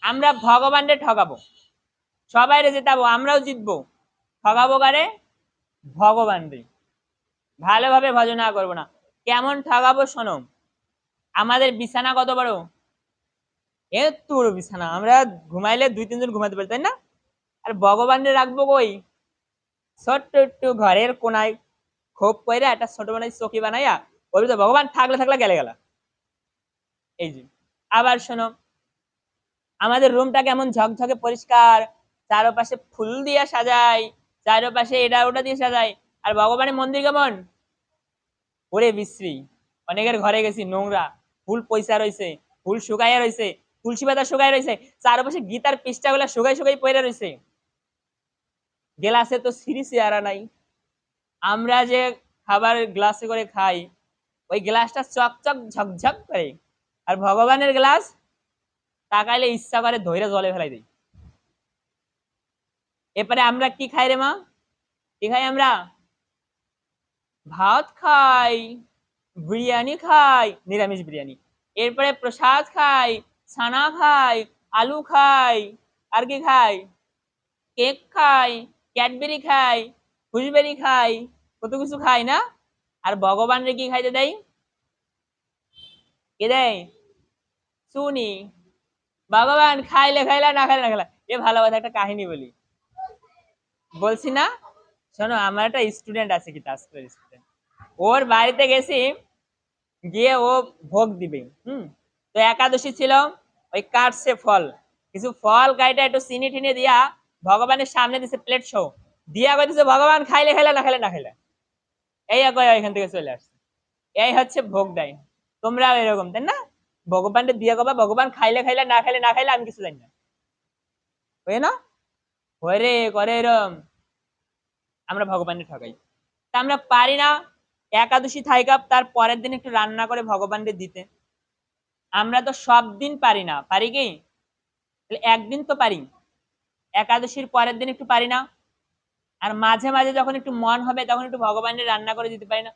আমরা ভগবানরে ঠকাবো, সবাইরে জেতাবো, আমরাও জিতবো। ঠকাবো কারে? ভগবানরে। ভালোভাবে ভজনা করবো না। কেমন ঠকাবো শোনো। আমাদের বিছানা কত বড়? এত বড় বিছানা, আমরা ঘুমাইলে 2-3 জন ঘুমাতে পারি, তাই না? আর ভগবানরে রাখবো কই? ছোট্ট একটু ঘরের কোনায় খোপ কইরা একটা ছোট বানাই চকি বানাইয়া, ওর ভিতরে ভগবান থাকলে থাকলে গেলে গেলা। এই যে, আবার শোনো, আমাদের রুমটা কেমন ঝকঝকে পরিষ্কার, চারপাশে ফুল দিয়ে সাজাই, চারপাশে এটা ওটা দিয়ে সাজাই। আর ভগবানের মন্দির কেমন? ওরে বিশ্রী। অনেকের ঘরে গেছি, নোংরা, ফুল পয়সা রয়েছে, ফুল শুকাইয়া রয়েছে, তুলসী পাতা শুকাই রয়েছে, চারপাশে গীতার পৃষ্ঠাগুলা শুকাই শুকাই পড়ে রয়েছে, গ্লাসে তো সিঁড়ি চেয়ারা নাই। আমরা যে খাবার গ্লাসে করে খাই, ওই গ্লাসটা চকচক ঝকঝক করে, আর ভগবানের গ্লাস তাকাইলে ইচ্ছা করে ধৈর্য জলে ফেলাই দেয়। এরপরে আমরা কি খাই রে মা? কি খাই আমরা? ভাত খাই, বিরিয়ানি খাই, নিরামিষ বিরিয়ানি। এরপরে প্রসাদ খাই, ছানা খাই, আলু খাই, আর কি খাই? কেক খাই, ক্যাডবেরি খাই, গুজবেরি খাই, কত কিছু খাই না? আর ভগবান রে কি খাইতে দেয়? কে দেয়? শুনি। ভগবান খাইলে খাইলা, না খাইলে না খাইলা। এ ভালোবাসা একটা কাহিনী বলি, বলছি না? শোনো, আমার একটা স্টুডেন্ট আছে, কি তাস্কর স্টুডেন্ট। ওর বাড়িতে গেছি, গিয়ে ও ভোগ দিবে। তো একাদশী ছিল, ওই কাটছে ফল, কিছু ফল কাইটা একটু চিনি টিনি দিয়া ভগবানের সামনে দিছে, প্লেট সহ দিয়া কইতেছে, ভগবান খাইলে খাইলা, না খাইলে না খাইলা। এই কয় এখান থেকে চলে আসছে। এই হচ্ছে ভোগ দেয়। তোমরাও এরকম, তাই না? ভগবানকে দিয়া কবা, ভগবান খাইলে খাইলা, না খাইলে না খাইলা, আমি কিছু জানি না। হয় না? হয় রে, করে এরম। আমরা ভগবানের ঠকাই। তা আমরা পারি না একাদশী থাইকা তার পরের দিন একটু রান্না করে ভগবানকে দিতে? আমরা তো সব দিন পারি না, পারি কি? একদিন তো পারি, একাদশীর পরের দিন একটু পারি না? আর মাঝে মাঝে যখন একটু মন হবে, তখন একটু ভগবানের রান্না করে দিতে পারি না?